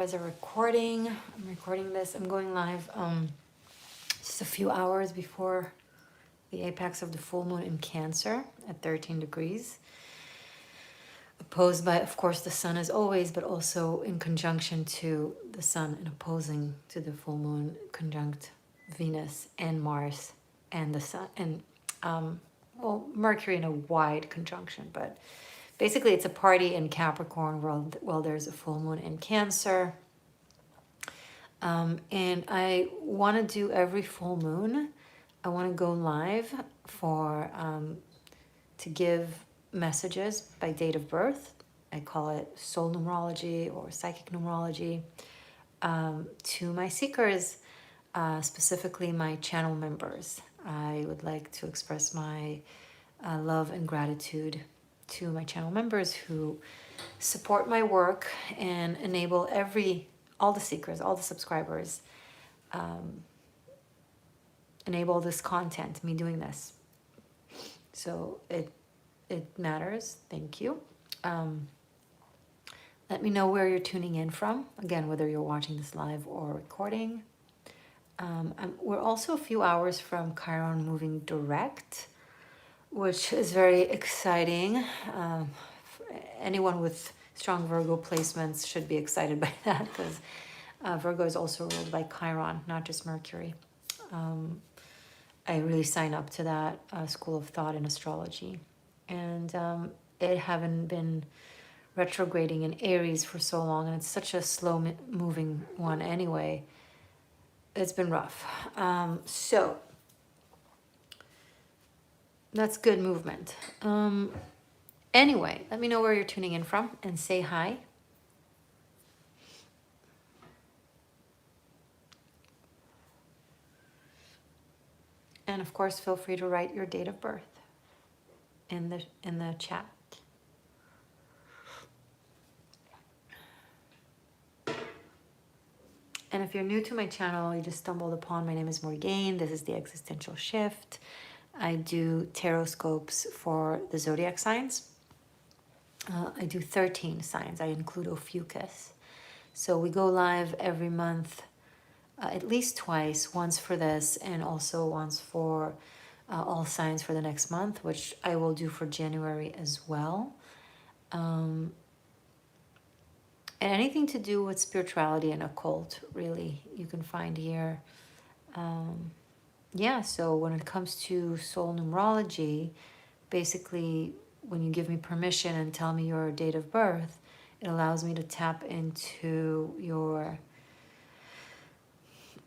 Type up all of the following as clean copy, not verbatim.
As a recording, I'm recording this. I'm going live just a few hours before the apex of the full moon in Cancer at 13 degrees. Opposed by, of course, the sun as always, but also in conjunction to the sun and opposing to the full moon, conjunct Venus and Mars and the sun and well, Mercury in a wide conjunction, but basically it's a party in Capricorn while there's a full moon in Cancer. And I want to do every full moon. I want to go live for to give messages by date of birth. I call it soul numerology or psychic numerology to my seekers, specifically my channel members. I would like to express my love and gratitude to my channel members who support my work and enable all the seekers, all the subscribers, enable this content, me doing this. So it matters. Thank you. Let me know where you're tuning in from. Again, whether you're watching this live or recording. We're also a few hours from Chiron moving direct, which is very exciting. Anyone with strong Virgo placements should be excited by that because Virgo is also ruled by Chiron, not just Mercury. I really sign up to that school of thought in astrology. And it haven't been retrograding in Aries for so long, and it's such a slow moving one anyway. It's been rough. So that's good movement. Anyway, let me know where you're tuning in from and say hi. And of course, feel free to write your date of birth in the chat. And if you're new to my channel, you just stumbled upon, my name is Morgainne. This is the Existential Shift. I do tarot scopes for the zodiac signs. I do 13 signs. I include Ophiuchus. So we go live every month, at least twice, once for this and also once for all signs for the next month, which I will do for January as well. And anything to do with spirituality and occult, really, you can find here. Yeah, so when it comes to soul numerology, basically, when you give me permission and tell me your date of birth, it allows me to tap into your,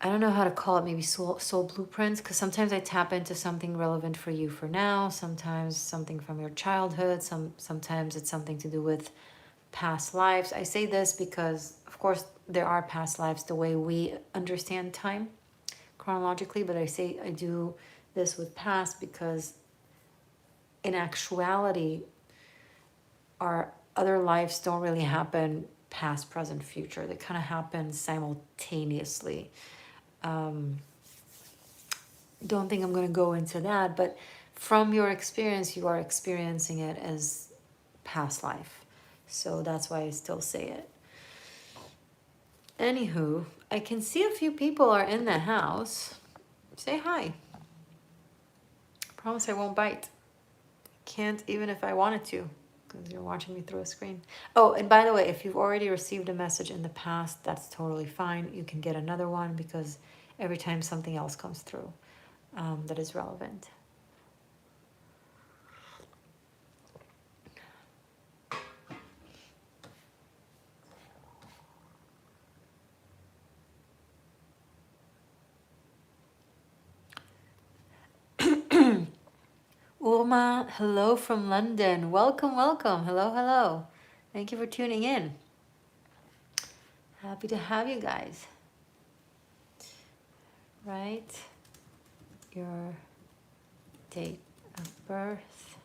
I don't know how to call it, maybe soul blueprints, because sometimes I tap into something relevant for you for now, sometimes something from your childhood, sometimes it's something to do with past lives. I say this because, of course, there are past lives the way we understand time chronologically, but I say I do this with past because in actuality, our other lives don't really happen past, present, future. They kind of happen simultaneously. Don't think I'm going to go into that, but from your experience, you are experiencing it as past life. So that's why I still say it. Anywho, I can see a few people are in the house. Say hi. I promise I won't bite. Can't even if I wanted to, because you're watching me through a screen. Oh, and by the way, if you've already received a message in the past, that's totally fine. You can get another one because every time something else comes through that is relevant. Ulma, hello from London. Welcome, welcome. Hello, hello. Thank you for tuning in. Happy to have you guys. Right? Your date of birth.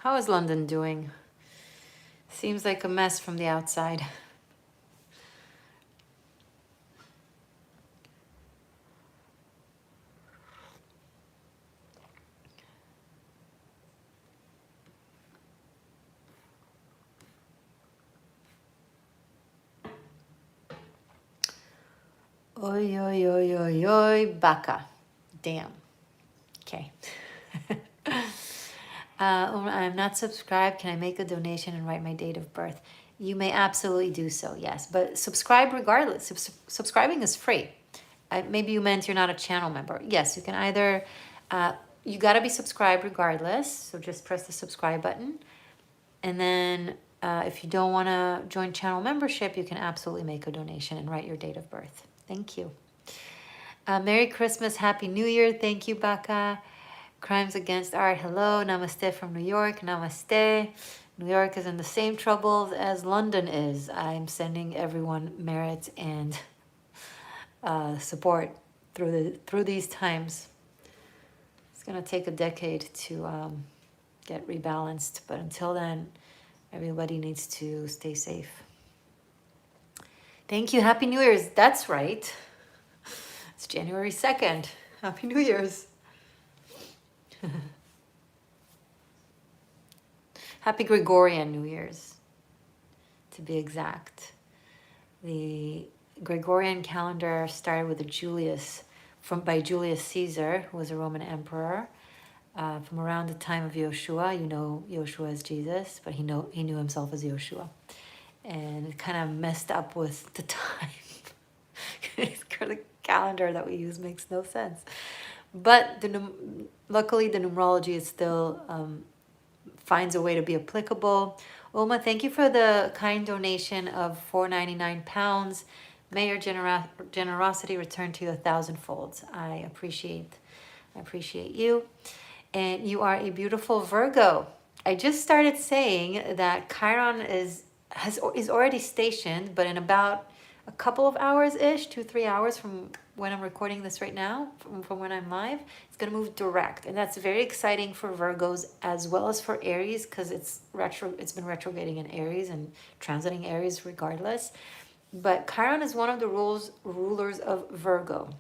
How is London doing? Seems like a mess from the outside. Oi, oi, oi, oi, oi, baka. Damn. Okay. I'm not subscribed. Can I make a donation and write my date of birth? You may absolutely do so, yes. But subscribe regardless. Subscribing is free. Maybe you meant you're not a channel member. Yes, you can either, you got to be subscribed regardless. So just press the subscribe button. And then if you don't want to join channel membership, you can absolutely make a donation and write your date of birth. Thank you. Merry Christmas, Happy New Year. Thank you, Baka. Crimes Against Art. Hello, namaste from New York. Namaste. New York is in the same troubles as London is. I'm sending everyone merit and support through these times. It's gonna take a decade to get rebalanced, but until then, everybody needs to stay safe. Thank you. Happy New Year's. That's right. It's January 2nd. Happy New Year's. Happy Gregorian New Year's, to be exact. The Gregorian calendar started with by Julius Caesar, who was a Roman emperor, from around the time of Yoshua. You know Yoshua as Jesus, but he knew himself as Yoshua. And it kind of messed up with the time. The calendar that we use makes no sense. But luckily the numerology is still finds a way to be applicable. Oma, thank you for the kind donation of £4.99. May your generosity return to you 1,000-fold. I appreciate you. And you are a beautiful Virgo. I just started saying that Chiron is already stationed, but in about a couple of hours-ish, 2-3 hours from when I'm recording this right now, from when I'm live, it's going to move direct. And that's very exciting for Virgos as well as for Aries, because it's been retrograding in Aries and transiting Aries regardless. But Chiron is one of the rulers of Virgo.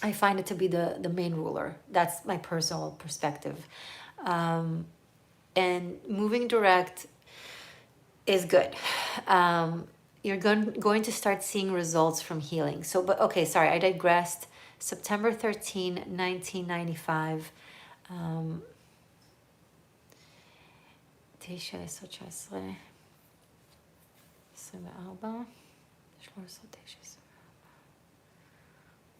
I find it to be the main ruler. That's my personal perspective. And moving direct is good. You're going to start seeing results from healing. Sorry, I digressed. September 13, 1995. Tisha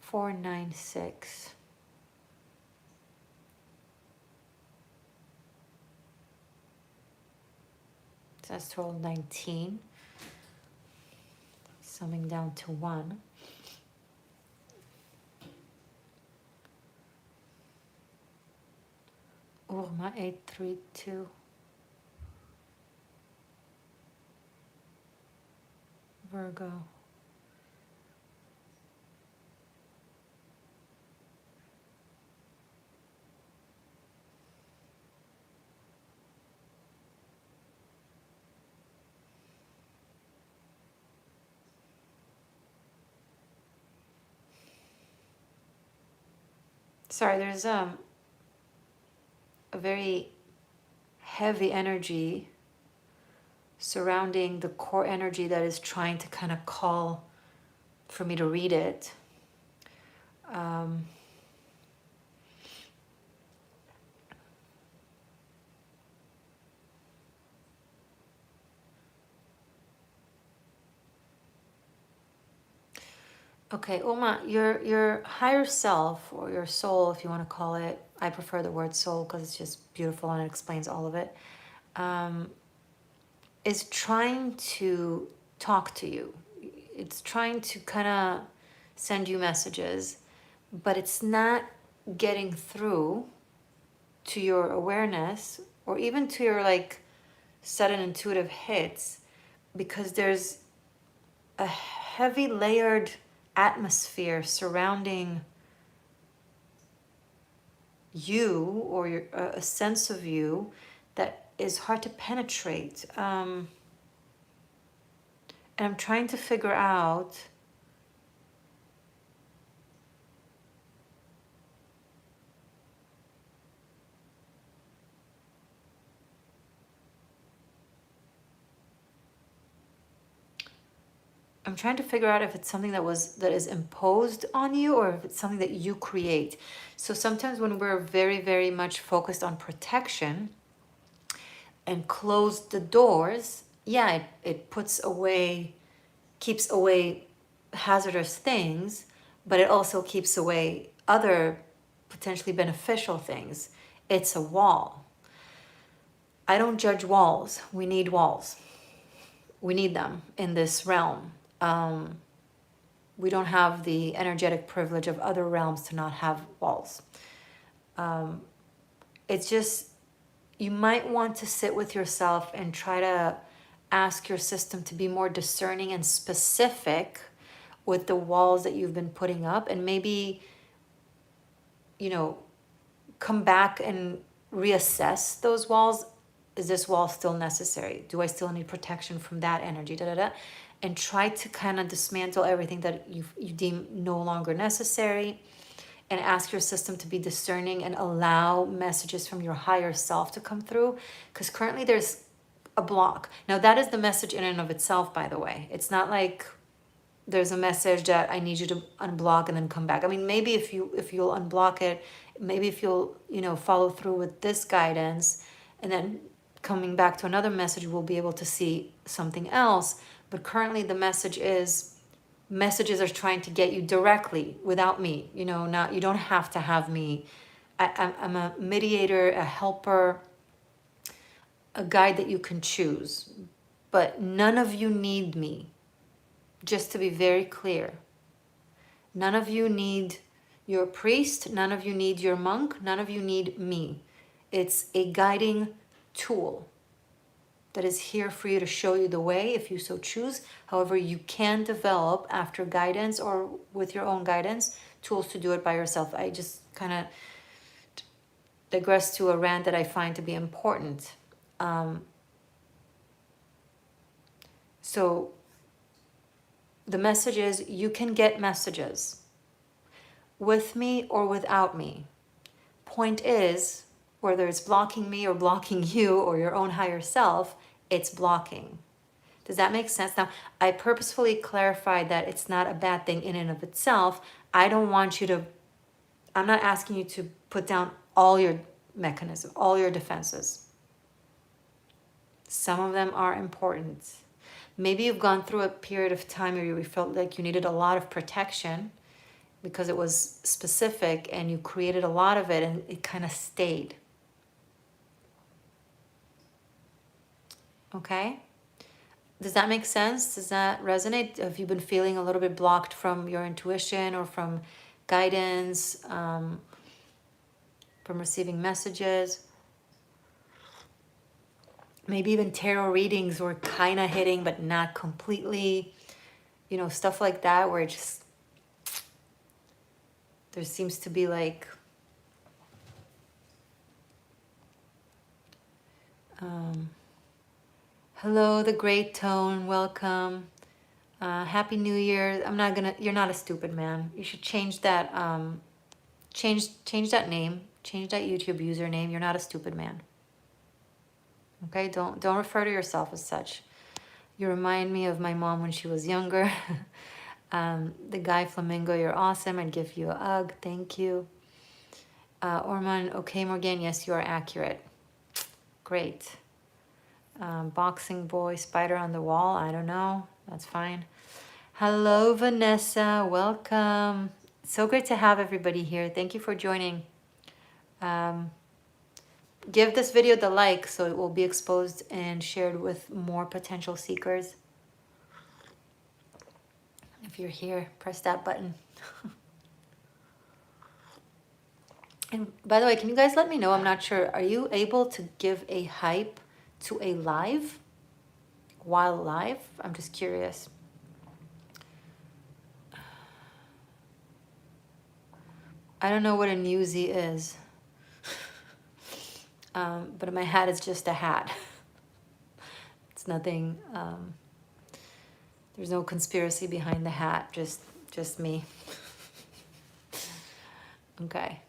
496. That's total 19. Summing down to 1. Urma 832. Virgo. Sorry, there's a very heavy energy surrounding the core energy that is trying to kind of call for me to read it. Okay, Uma, your higher self, or your soul, if you want to call it, I prefer the word soul because it's just beautiful and it explains all of it, is trying to talk to you. It's trying to kind of send you messages, but it's not getting through to your awareness or even to your sudden intuitive hits, because there's a heavy layered atmosphere surrounding you, or a sense of you that is hard to penetrate. And I'm trying to figure out, if it's something that is imposed on you, or if it's something that you create. So sometimes when we're very, very much focused on protection and close the doors, yeah, it keeps away hazardous things, but it also keeps away other potentially beneficial things. It's a wall. I don't judge walls. We need walls. We need them in this realm. We don't have the energetic privilege of other realms to not have walls. It's just, you might want to sit with yourself and try to ask your system to be more discerning and specific with the walls that you've been putting up, and maybe, come back and reassess those walls. Is this wall still necessary? Do I still need protection from that energy? And try to kind of dismantle everything that you deem no longer necessary, and ask your system to be discerning and allow messages from your higher self to come through. Because currently there's a block. Now that is the message in and of itself, by the way. It's not like there's a message that I need you to unblock and then come back. I mean, maybe if you'll unblock it, maybe if you'll, follow through with this guidance, and then coming back to another message, we'll be able to see something else. But currently the messages are trying to get you directly without me. You don't have to have me. I'm a mediator, a helper, a guide that you can choose. But none of you need me. Just to be very clear. None of you need your priest. None of you need your monk. None of you need me. It's a guiding tool that is here for you to show you the way if you so choose. However, you can develop, after guidance or with your own guidance, tools to do it by yourself. I just kind of digress to a rant that I find to be important. So the message is, you can get messages with me or without me. Point is, whether it's blocking me or blocking you or your own higher self, it's blocking. Does that make sense? Now, I purposefully clarified that it's not a bad thing in and of itself. I'm not asking you to put down all your mechanisms, all your defenses. Some of them are important. Maybe you've gone through a period of time where you felt like you needed a lot of protection because it was specific, and you created a lot of it and it kind of stayed. Okay? Does that make sense? Does that resonate? Have you been feeling a little bit blocked from your intuition or from guidance, from receiving messages? Maybe even tarot readings were kind of hitting, but not completely. Stuff like that, where there seems to be like hello, the Great Tone, welcome. Happy New Year. You're not a stupid man. You should change that, change that name, change that YouTube username. You're not a stupid man. Okay, don't refer to yourself as such. You remind me of my mom when she was younger. The guy Flamingo, you're awesome. I'd give you a hug. Thank you. Orman, okay, Morgainne, yes, you are accurate. Great. Boxing boy, spider on the wall. I don't know. That's fine. Hello, Vanessa. Welcome. So great to have everybody here. Thank you for joining. Give this video the like so it will be exposed and shared with more potential seekers. If you're here, press that button. And by the way, can you guys let me know? I'm not sure. Are you able to give a hype to a live while live? I'm just curious. I don't know what a newsie is. But my hat is just a hat. It's nothing, there's no conspiracy behind the hat, just me. Okay.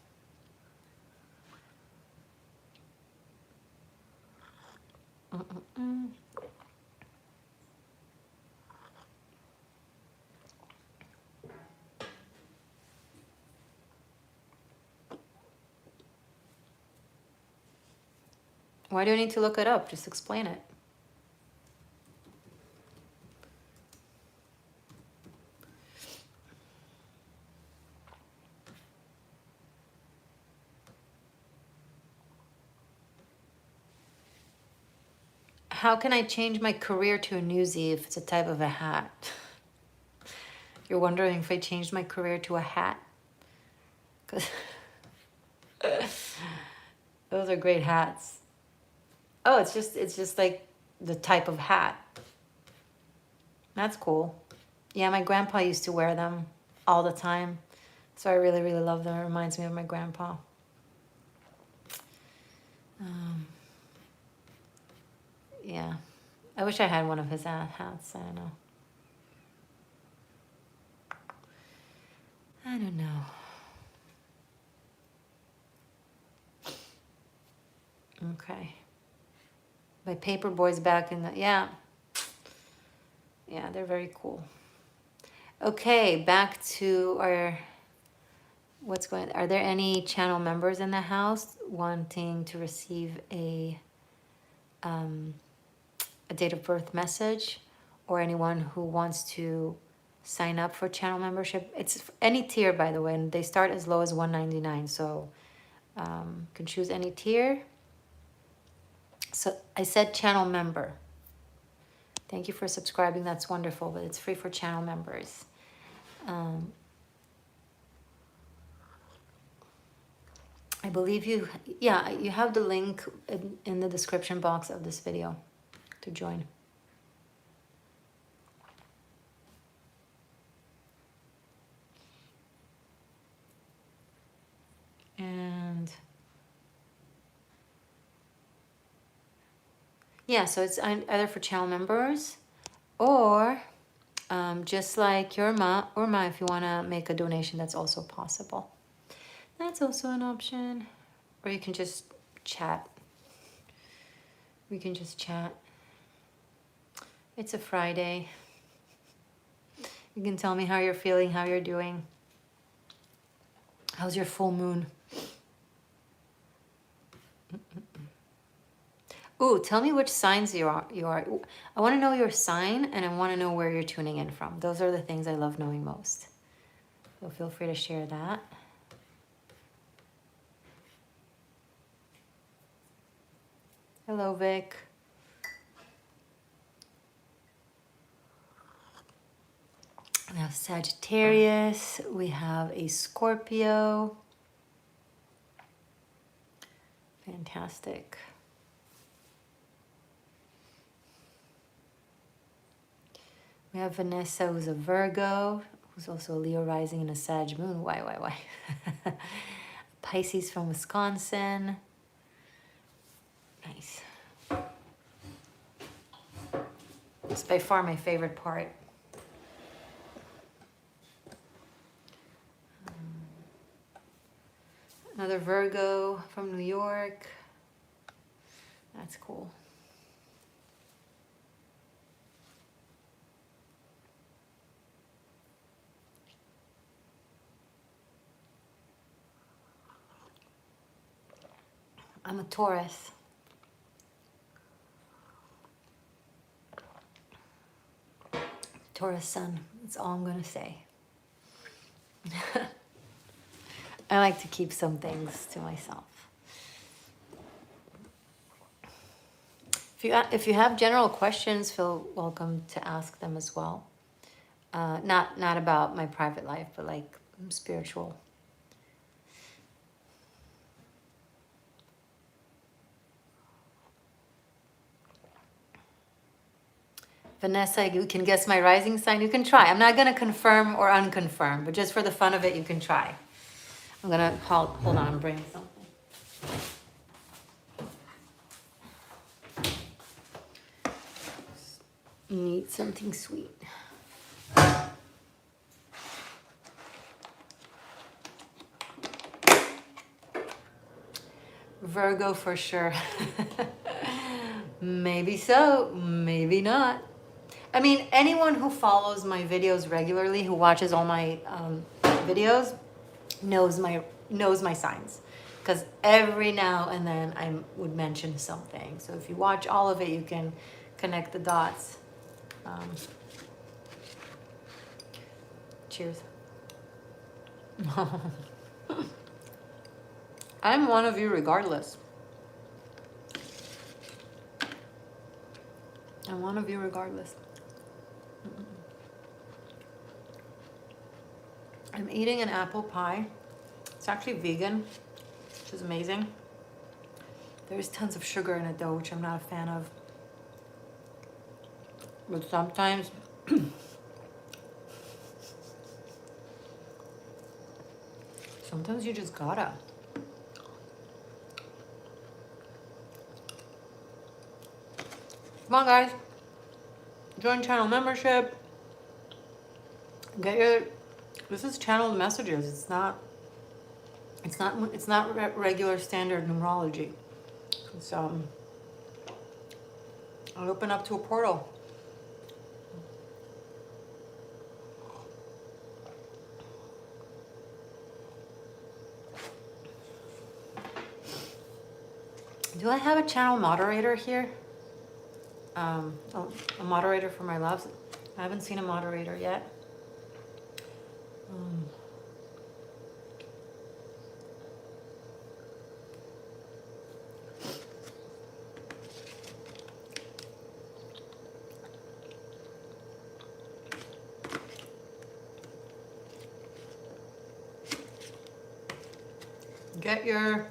Mm-mm-mm. Why do I need to look it up? Just explain it. How can I change my career to a newsie if it's a type of a hat? You're wondering if I changed my career to a hat? 'Cause those are great hats. Oh, it's just like the type of hat. That's cool. Yeah, my grandpa used to wear them all the time. So I really, really love them. It reminds me of my grandpa. Yeah. I wish I had one of his hats. I don't know. I don't know. Okay. My paper boys back in the, yeah. Yeah, they're very cool. Okay, back to our, what's going, are there any channel members in the house wanting to receive a date of birth message, or anyone who wants to sign up for channel membership? It's any tier, by the way, and they start as low as $1.99, so you can choose any tier. So I said channel member. Thank you for subscribing. That's wonderful, but it's free for channel members. I believe you have the link in the description box of this video to join. And yeah, so it's either for channel members or just like your ma, if you want to make a donation, that's also possible. That's also an option. Or you can just chat. We can just chat. It's a Friday. You can tell me how you're feeling, how you're doing. How's your full moon? Ooh, tell me which signs you are. I want to know your sign, and I want to know where you're tuning in from. Those are the things I love knowing most. So feel free to share that. Hello, Vic. We have Sagittarius. We have a Scorpio. Fantastic. We have Vanessa, who's a Virgo, who's also a Leo rising and a Sag moon. Why? Pisces from Wisconsin. Nice. It's by far my favorite part. Another Virgo from New York. That's cool. I'm a Taurus. Taurus sun. That's all I'm going to say. I like to keep some things to myself. If you have general questions, feel welcome to ask them as well. Not about my private life, but like spiritual. Vanessa, you can guess my rising sign. You can try. I'm not going to confirm or unconfirm, but just for the fun of it, you can try. I'm going to hold on, I'm bringing something. Need something sweet. Virgo for sure. Maybe so, maybe not. I mean, anyone who follows my videos regularly, who watches all my videos, knows my signs. Because every now and then I would mention something. So if you watch all of it, you can connect the dots. Cheers. I'm one of you regardless. I'm one of you regardless. I'm eating an apple pie. It's actually vegan, which is amazing. There's tons of sugar in it though, which I'm not a fan of. But sometimes sometimes you just gotta. Come on guys, join channel membership. Get your, this is channeled messages. It's not regular standard numerology. It's I'll open up to a portal. Do I have a channel moderator here? A moderator for my loves. I haven't seen a moderator yet. Get your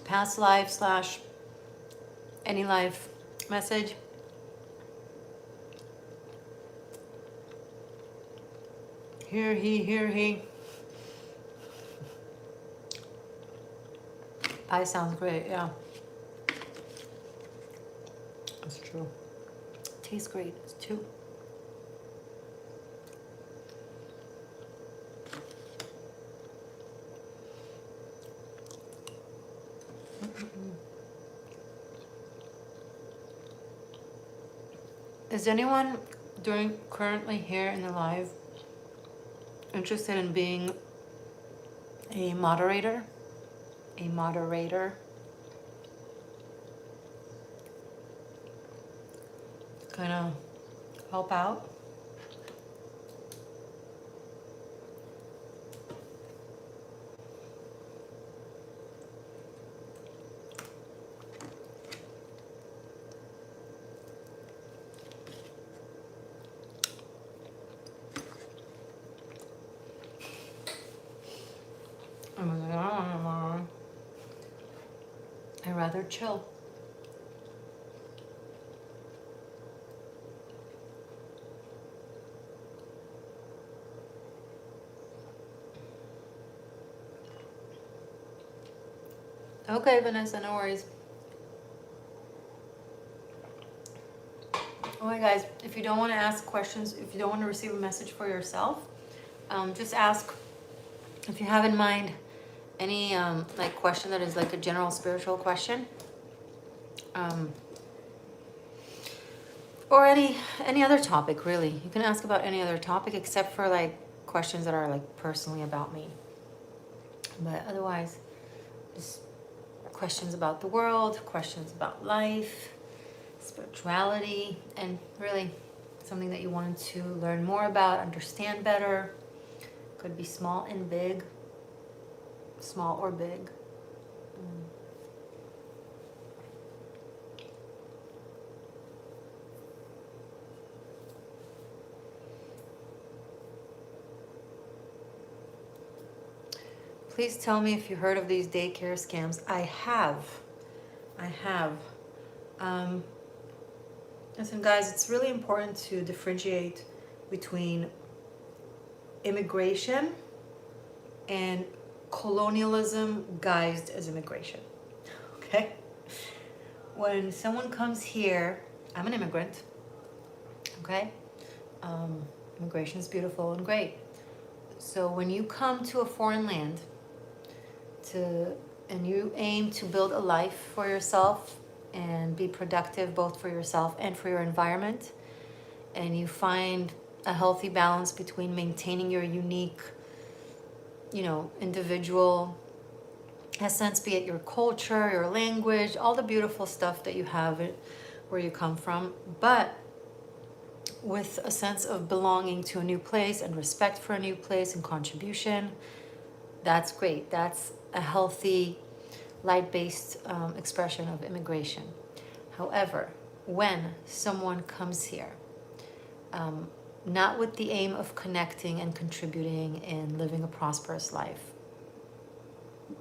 past life / any life message. Hear he, hear he. Pie sounds great, yeah. That's true. Tastes great, it's too. Is anyone currently here in the live interested in being a moderator? A moderator? Kind of help out? I'd rather chill. Okay, Vanessa, no worries. Okay, guys, if you don't want to ask questions, if you don't want to receive a message for yourself, just ask if you have in mind any like question that is like a general spiritual question, or any other topic really. You can ask about any other topic except for like questions that are like personally about me. But otherwise, just questions about the world, questions about life, spirituality, and really something that you wanted to learn more about, understand better. Could be small and big. Small or big. Please tell me if you heard of these daycare scams. I have. Listen, guys, it's really important to differentiate between immigration and colonialism guised as immigration. Okay? When someone comes here, I'm an immigrant. Okay? Immigration is beautiful and great. So when you come to a foreign land and you aim to build a life for yourself and be productive both for yourself and for your environment, and you find a healthy balance between maintaining your unique, individual essence, be it your culture, your language, all the beautiful stuff that you have where you come from, but with a sense of belonging to a new place and respect for a new place and contribution, that's great. That's a healthy, light-based expression of immigration. However, when someone comes here, not with the aim of connecting and contributing and living a prosperous life,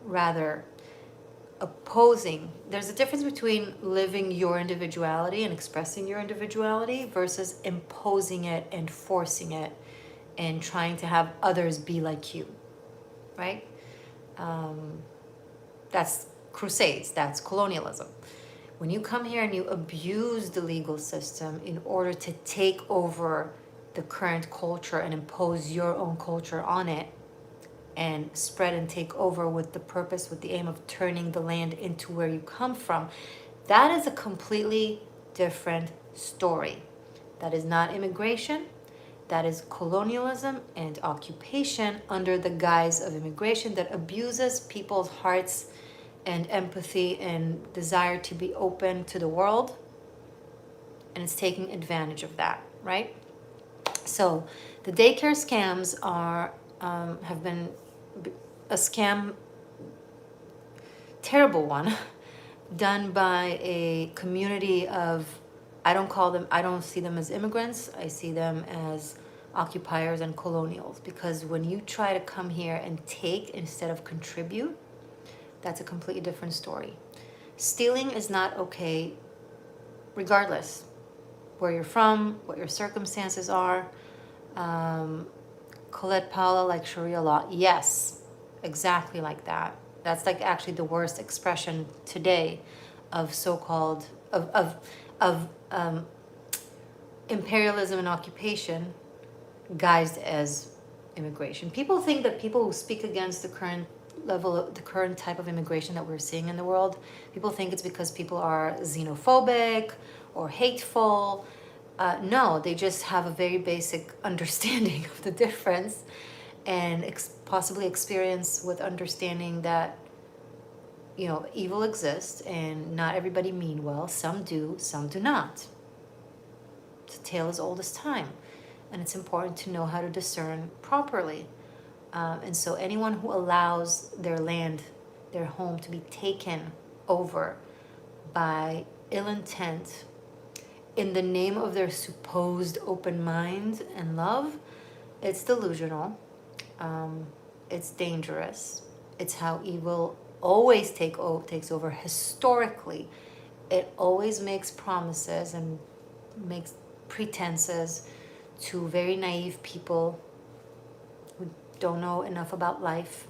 rather opposing, there's a difference between living your individuality and expressing your individuality versus imposing it and forcing it and trying to have others be like you, right? That's crusades, that's colonialism. When you come here and you abuse the legal system in order to take over the current culture and impose your own culture on it and spread and take over with the purpose, with the aim of turning the land into where you come from, that is a completely different story. That is not immigration. That is colonialism and occupation under the guise of immigration that abuses people's hearts and empathy and desire to be open to the world. And it's taking advantage of that, right? So the daycare scams have been a scam, terrible one, done by a community of, I don't see them as immigrants, I see them as occupiers and colonials, because when you try to come here and take instead of contribute, that's a completely different story. Stealing is not okay, regardless where you're from, what your circumstances are. Colette Paula, like Sharia law, yes, exactly like that. That's like actually the worst expression today of so-called of imperialism and occupation guised as immigration. People think that people who speak against the current type of immigration that we're seeing in the world, people think it's because people are xenophobic or hateful. No, they just have a very basic understanding of the difference and possibly experience with understanding that, evil exists and not everybody mean well. Some do, some do not. It's a tale as old as time. And it's important to know how to discern properly. And so anyone who allows their land, their home to be taken over by ill intent in the name of their supposed open mind and love, it's delusional. It's dangerous. It's how evil always takes over historically. It always makes promises and makes pretenses to very naive people who don't know enough about life.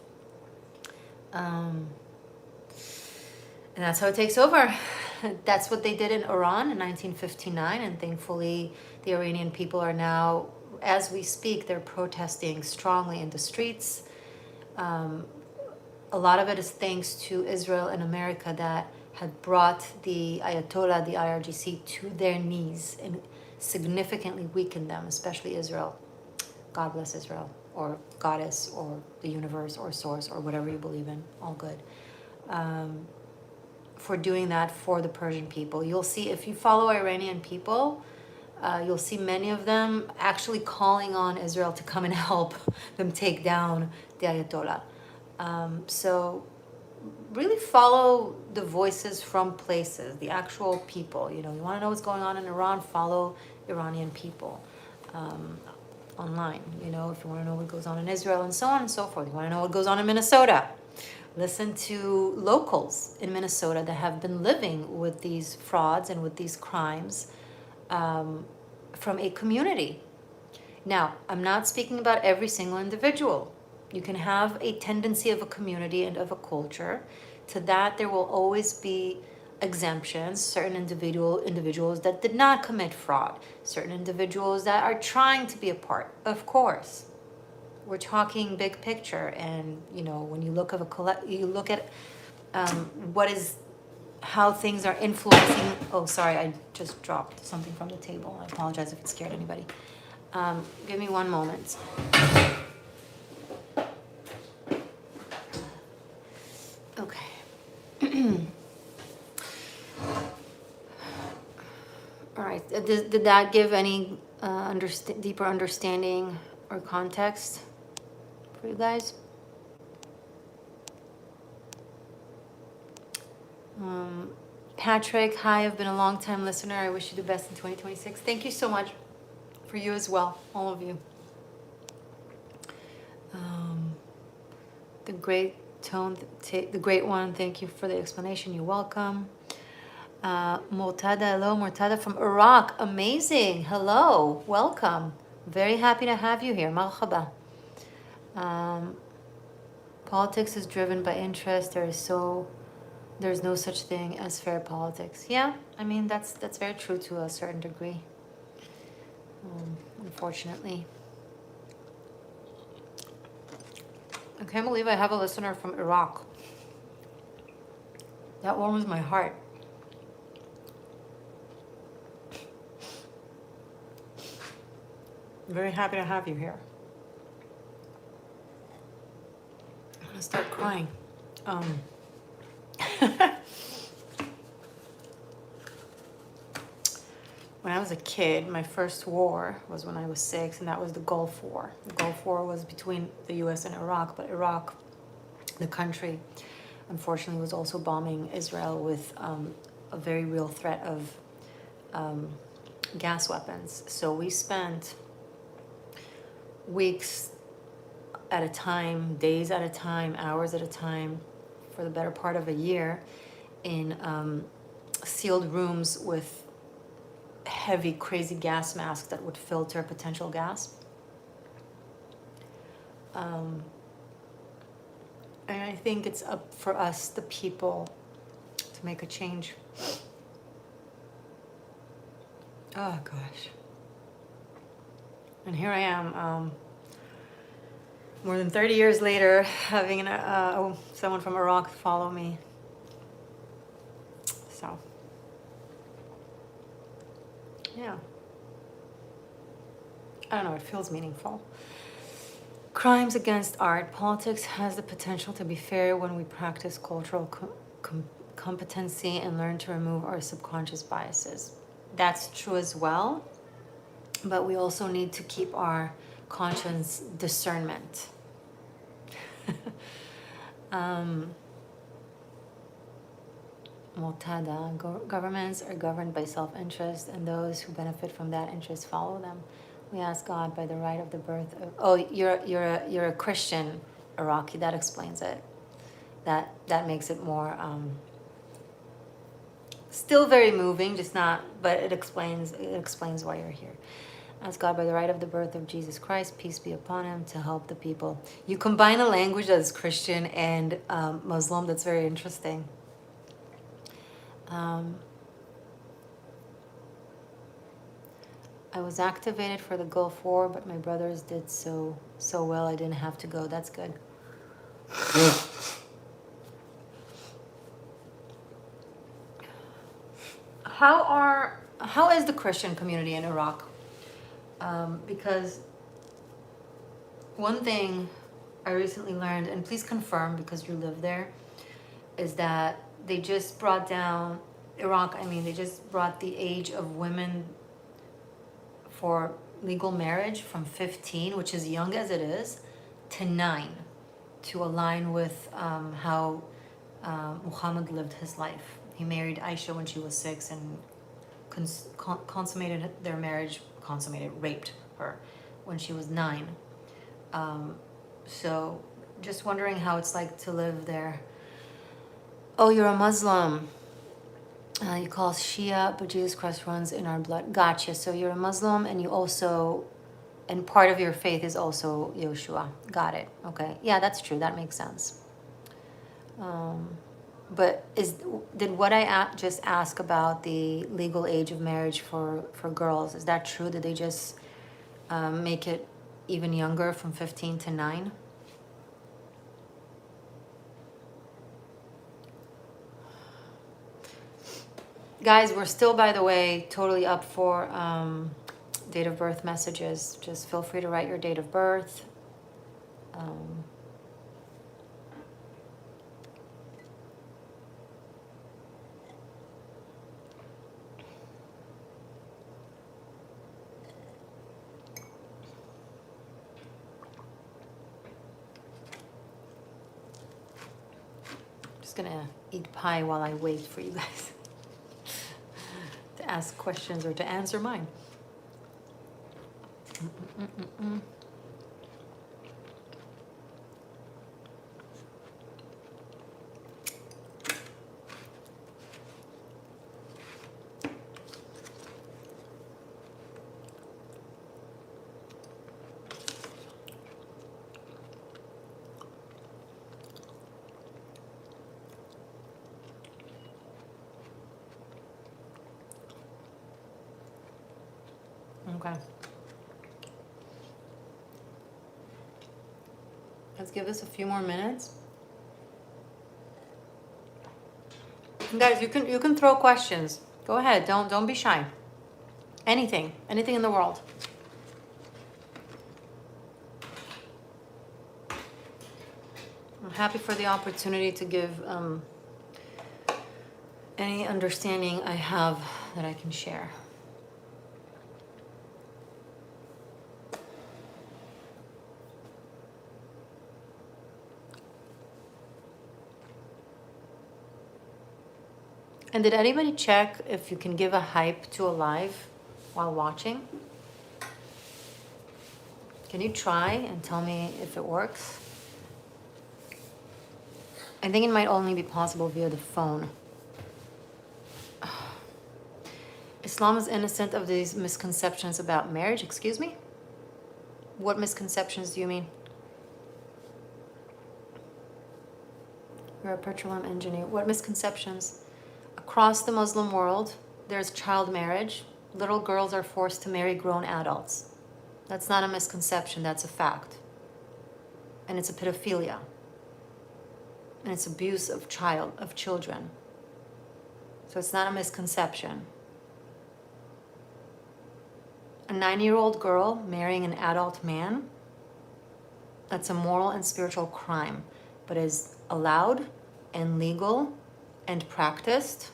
And that's how it takes over. That's what they did in Iran in 1959, and thankfully the Iranian people are now, as we speak, they're protesting strongly in the streets. A lot of it is thanks to Israel and America that had brought the Ayatollah, the IRGC, to their knees and significantly weakened them, especially Israel. God bless Israel, or goddess, or the universe, or source, or whatever you believe in, all good. For doing that for the Persian people. You'll see, if you follow Iranian people, you'll see many of them actually calling on Israel to come and help them take down the Ayatollah. So really follow the voices from places, the actual people. You want to know what's going on in Iran, follow Iranian people online. If you want to know what goes on in Israel and so on and so forth. You want to know what goes on in Minnesota. Listen to locals in Minnesota that have been living with these frauds and with these crimes from a community. Now, I'm not speaking about every single individual. You can have a tendency of a community and of a culture. To that, there will always be exemptions, certain individuals that did not commit fraud, certain individuals that are trying to be a part. Of course, we're talking big picture, and when you look you look at what is how things are influencing. Oh, sorry, I just dropped something from the table. I apologize if it scared anybody. Give me one moment. Okay. All right. Did that give any deeper understanding or context for you guys? Patrick, hi. I've been a long time listener. I wish you the best in 2026. Thank you so much. For you as well, all of you. The great tone, the great one. Thank you for the explanation. You're welcome. Mortada, hello, Mortada from Iraq. Amazing. Hello, welcome. Very happy to have you here. Marhaba. Politics is driven by interest. There's no such thing as fair politics. Yeah, I mean that's very true to a certain degree. Unfortunately. I can't believe I have a listener from Iraq. That warms my heart. I'm very happy to have you here. I'm gonna start crying. When I was a kid, my first war was when I was 6, and that was the Gulf War. The Gulf War was between the US and Iraq, but Iraq, the country, unfortunately was also bombing Israel with a very real threat of gas weapons. So we spent weeks at a time, days at a time, hours at a time, for the better part of a year in sealed rooms with heavy, crazy gas masks that would filter potential gas. And I think it's up for us, the people, to make a change. Oh, gosh. And here I am, more than 30 years later, having someone from Iraq follow me. So, yeah. I don't know, it feels meaningful. Crimes against art. Politics has the potential to be fair when we practice cultural competency and learn to remove our subconscious biases. That's true as well, but we also need to keep our conscience discernment. Mutada, governments are governed by self-interest, and those who benefit from that interest follow them. We ask God by the right of the birth of... Oh, you're a Christian, Iraqi. That explains it. That makes it more... still very moving, just not... But it explains why you're here. Ask God by the right of the birth of Jesus Christ, peace be upon him, to help the people. You combine a language that's Christian and Muslim. That's very interesting. I was activated for the Gulf War, but my brothers did so well I didn't have to go. That's good. How is the Christian community in Iraq? Because one thing I recently learned, and please confirm because you live there, is that they just brought down Iraq. I mean, they just brought the age of women for legal marriage from 15, which is young as it is, to 9, to align with how Muhammad lived his life. He married Aisha when she was 6 and consummated their marriage, raped her when she was 9. So just wondering how it's like to live there. Oh, you're a Muslim. You call us Shia, but Jesus Christ runs in our blood. Gotcha. So you're a Muslim, and you also, and part of your faith is also Yeshua. Got it. Okay. Yeah, that's true. That makes sense. But did what I just ask about the legal age of marriage for girls, is that true? Did they just make it even younger from 15 to 9? Guys, we're still, by the way, totally up for date of birth messages. Just feel free to write your date of birth. Um, just gonna eat pie while I wait for you guys to ask questions or to answer mine. Mm-mm-mm-mm. Okay. Let's give this a few more minutes. Guys, you can throw questions. Go ahead. Don't be shy. Anything in the world. I'm happy for the opportunity to give any understanding I have that I can share. And did anybody check if you can give a hype to a live while watching? Can you try and tell me if it works? I think it might only be possible via the phone. Islam is innocent of these misconceptions about marriage. Excuse me? What misconceptions do you mean? You're a petroleum engineer. What misconceptions? Across the Muslim world, there's child marriage. Little girls are forced to marry grown adults. That's not a misconception, that's a fact. And it's a pedophilia. And it's abuse of children. So it's not a misconception. A 9-year-old girl marrying an adult man, that's a moral and spiritual crime, but is allowed and legal and practiced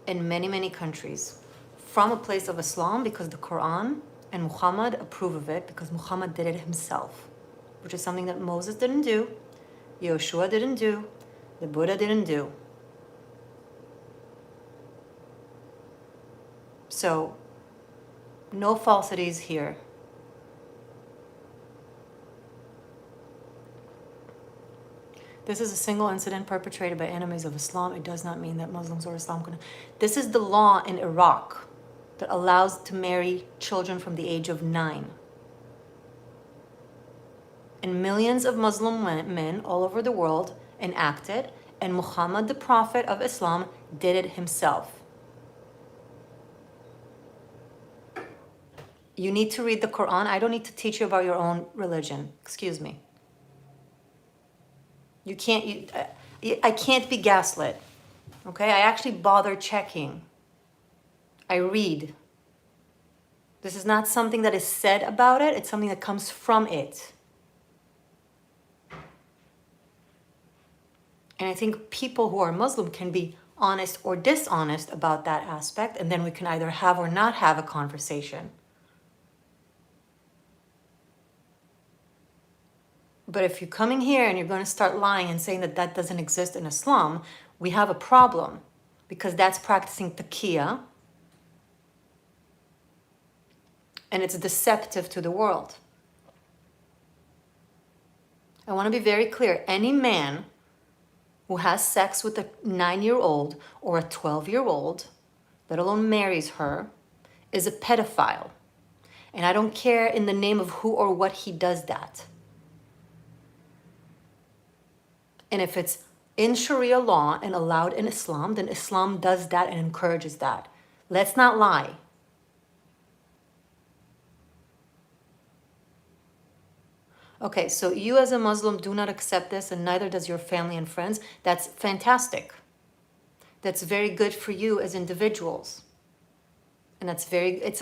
in many, many countries. From a place of Islam, because the Quran and Muhammad approve of it, because Muhammad did it himself, which is something that Moses didn't do, Yeshua didn't do, the Buddha didn't do. So, no falsities here. This is a single incident perpetrated by enemies of Islam. It does not mean that Muslims or Islam can. This is the law in Iraq that allows to marry children from the age of 9. And millions of Muslim men all over the world enacted, and Muhammad, the Prophet of Islam, did it himself. You need to read the Quran. I don't need to teach you about your own religion. Excuse me. I can't be gaslit. Okay? I actually bother checking. I read. This is not something that is said about it. It's something that comes from it. And I think people who are Muslim can be honest or dishonest about that aspect, and then we can either have or not have a conversation. But if you're coming here and you're going to start lying and saying that that doesn't exist in Islam, we have a problem, because that's practicing taqiyya, and it's deceptive to the world. I want to be very clear. Any man who has sex with a 9-year-old or a 12-year-old, let alone marries her, is a pedophile. And I don't care in the name of who or what he does that. And if it's in Sharia law and allowed in Islam, then Islam does that and encourages that. Let's not lie. Okay, so you as a Muslim do not accept this, and neither does your family and friends. That's fantastic. That's very good for you as individuals. And it's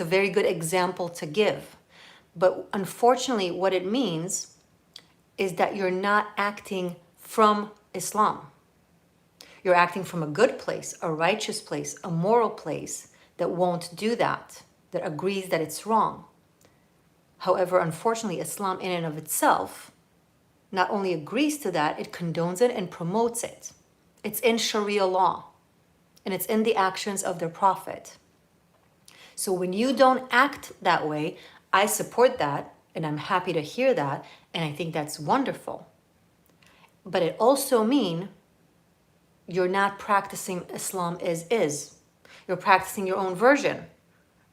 a very good example to give. But unfortunately, what it means is that you're not acting from Islam. You're acting from a good place, a righteous place, a moral place that won't do that, that agrees that it's wrong. However, unfortunately, Islam in and of itself not only agrees to that, it condones it and promotes it. It's in Sharia law, and it's in the actions of their prophet. So when you don't act that way, I support that, and I'm happy to hear that, and I think that's wonderful. But it also means you're not practicing Islam as is. You're practicing your own version.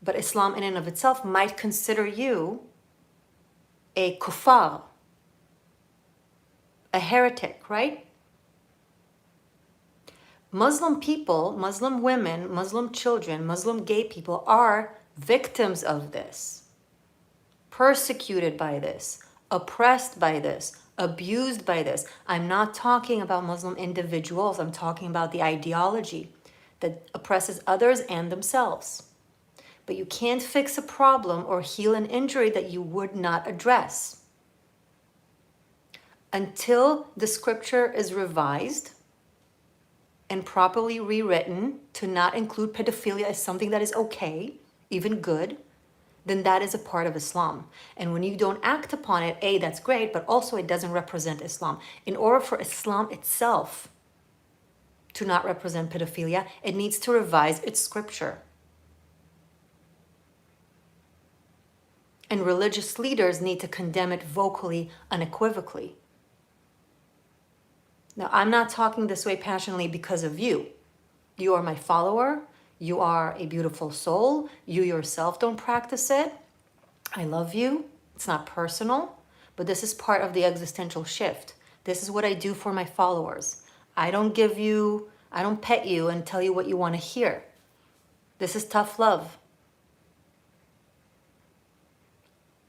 But Islam in and of itself might consider you a kuffar, a heretic, right? Muslim people, Muslim women, Muslim children, Muslim gay people are victims of this, persecuted by this, oppressed by this, abused by this. I'm not talking about Muslim individuals. I'm talking about the ideology that oppresses others and themselves. But you can't fix a problem or heal an injury that you would not address. Until the scripture is revised and properly rewritten to not include pedophilia as something that is okay, even good, then that is a part of Islam. And when you don't act upon it, A, that's great, but also it doesn't represent Islam. In order for Islam itself to not represent pedophilia, it needs to revise its scripture. And religious leaders need to condemn it vocally, unequivocally. Now, I'm not talking this way passionately because of you. You are my follower. You are a beautiful soul. You yourself don't practice it. I love you. It's not personal, but this is part of the existential shift. This is what I do for my followers. I don't pet you and tell you what you want to hear. This is tough love.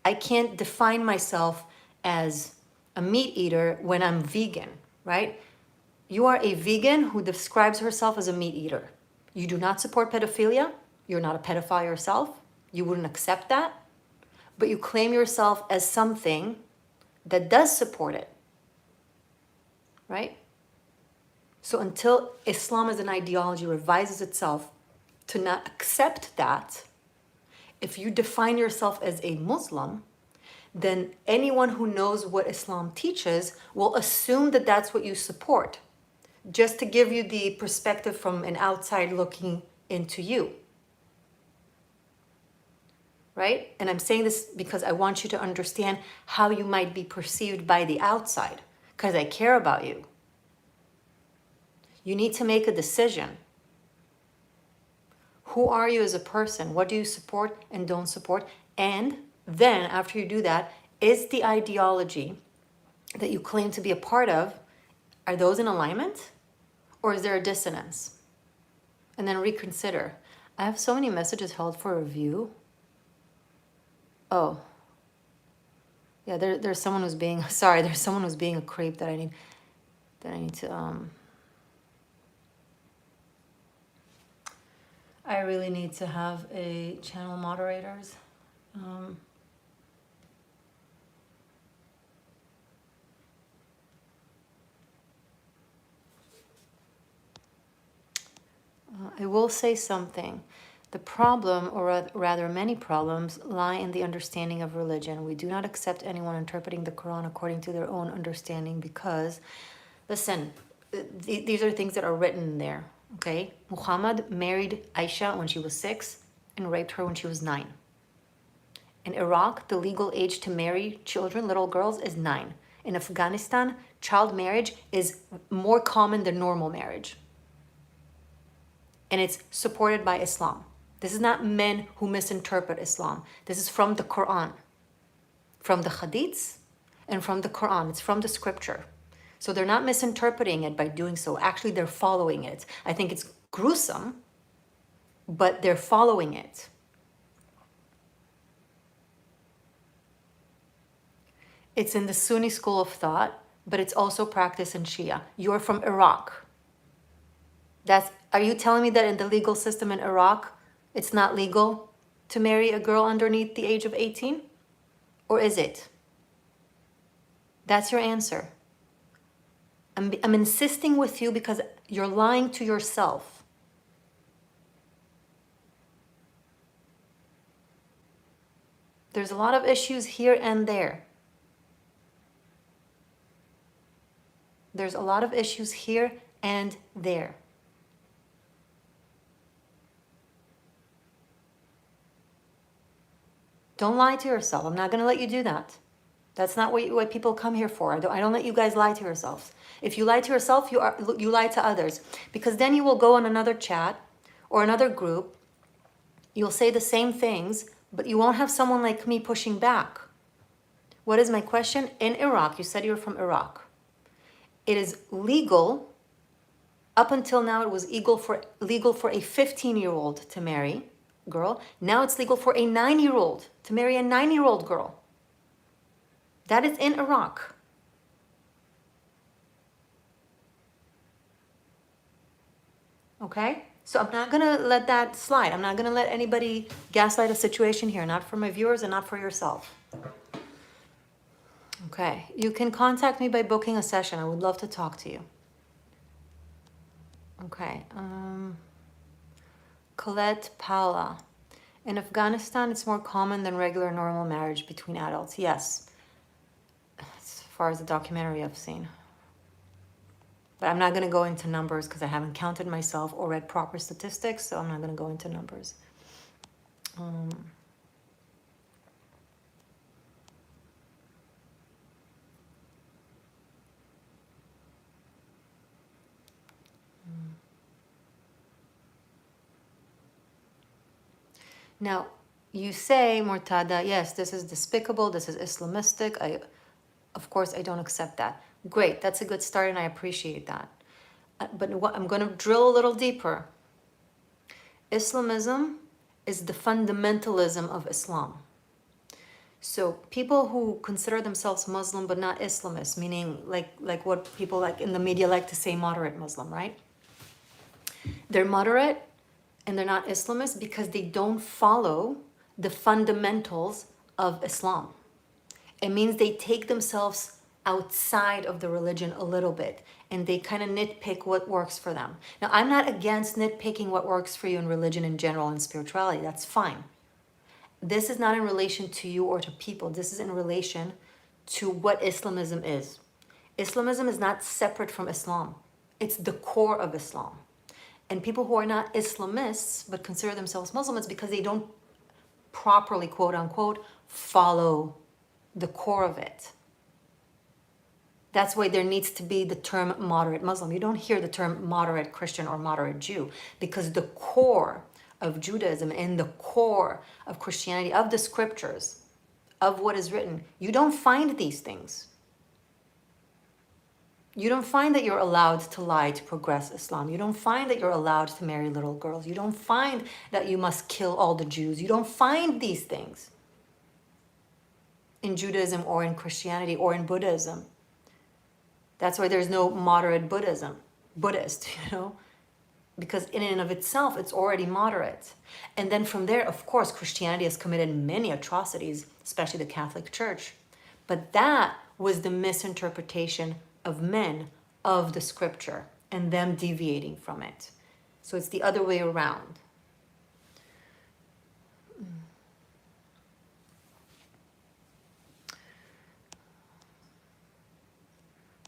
I can't define myself as a meat eater when I'm vegan, right? You are a vegan who describes herself as a meat eater. You do not support pedophilia. You're not a pedophile yourself. You wouldn't accept that. But you claim yourself as something that does support it, right? So until Islam as an ideology revises itself to not accept that, if you define yourself as a Muslim, then anyone who knows what Islam teaches will assume that that's what you support, just to give you the perspective from an outside looking into you. Right? And I'm saying this because I want you to understand how you might be perceived by the outside, because I care about you. You need to make a decision. Who are you as a person? What do you support and don't support? And then after you do that, is the ideology that you claim to be a part of, are those in alignment? Or is there a dissonance? And then reconsider. I have so many messages held for review. Oh. Yeah, there's someone who's being, sorry, there's someone who's being a creep that I need to, I really need to have a channel moderators. I will say something. The problem, or rather many problems, lie in the understanding of religion. We do not accept anyone interpreting the Quran according to their own understanding because, listen, these are things that are written there. Okay, Muhammad married Aisha when she was 6 and raped her when she was 9. In Iraq, the legal age to marry children, little girls, is 9. In Afghanistan, child marriage is more common than normal marriage. And it's supported by Islam. This is not men who misinterpret Islam. This is from the Quran, from the Hadiths, and from the Quran. It's from the scripture. So they're not misinterpreting it by doing so. Actually, they're following it. I think it's gruesome, but they're following it. It's in the Sunni school of thought, but it's also practiced in Shia. You're from Iraq. Are you telling me that in the legal system in Iraq, it's not legal to marry a girl underneath the age of 18? Or is it? That's your answer. I'm insisting with you because you're lying to yourself. There's a lot of issues here and there. There's a lot of issues here and there. Don't lie to yourself. I'm not going to let you do that. That's not what people come here for. I don't let you guys lie to yourselves. If you lie to yourself, you lie to others. Because then you will go on another chat or another group. You'll say the same things, but you won't have someone like me pushing back. What is my question? In Iraq, you said you're from Iraq. It is legal. Up until now, it was legal for a 15-year-old to marry a girl. Now it's legal for a 9-year-old to marry a 9-year-old girl. That is in Iraq. Okay? So I'm not going to let that slide. I'm not going to let anybody gaslight a situation here, not for my viewers and not for yourself. Okay. You can contact me by booking a session. I would love to talk to you. Okay. Colette Paula. In Afghanistan, it's more common than regular normal marriage between adults. Yes. As far as the documentary I've seen. But I'm not going to go into numbers because I haven't counted myself or read proper statistics, so I'm not going to go into numbers. Now, you say, Murtada, yes, this is despicable, this is Islamistic. Of course, I don't accept that. Great, that's a good start and I appreciate that. But what, I'm going to drill a little deeper. Islamism is the fundamentalism of Islam. So people who consider themselves Muslim but not Islamist, meaning like what people like in the media like to say moderate Muslim, right? They're moderate and they're not Islamist because they don't follow the fundamentals of Islam. It means they take themselves outside of the religion a little bit and they kind of nitpick what works for them. Now, I'm not against nitpicking what works for you in religion in general and spirituality. That's fine. This is not in relation to you or to people. This is in relation to what Islamism is. Islamism is not separate from Islam. It's the core of Islam. And people who are not Islamists but consider themselves Muslims because they don't properly, quote unquote, follow the core of it. That's why there needs to be the term moderate Muslim. You don't hear the term moderate Christian or moderate Jew because the core of Judaism and the core of Christianity, of the scriptures, of what is written, you don't find these things. You don't find that you're allowed to lie to progress Islam. You don't find that you're allowed to marry little girls. You don't find that you must kill all the Jews. You don't find these things in Judaism or in Christianity or in Buddhism. That's why there's no moderate Buddhist, because in and of itself, it's already moderate. And then from there, of course, Christianity has committed many atrocities, especially the Catholic Church. But that was the misinterpretation of men of the scripture and them deviating from it. So it's the other way around.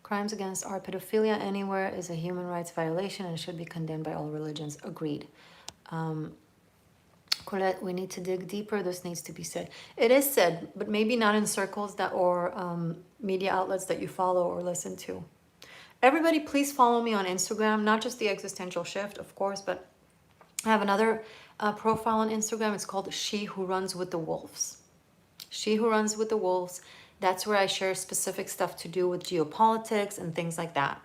Crimes against our pedophilia anywhere is a human rights violation and should be condemned by all religions. Agreed. Colette, we need to dig deeper. This needs to be said. It is said, but maybe not in circles that or media outlets that you follow or listen to. Everybody, please follow me on Instagram. Not just the Existential Shift, of course, but I have another profile on Instagram. It's called She Who Runs with the Wolves. She Who Runs with the Wolves. That's where I share specific stuff to do with geopolitics and things like that.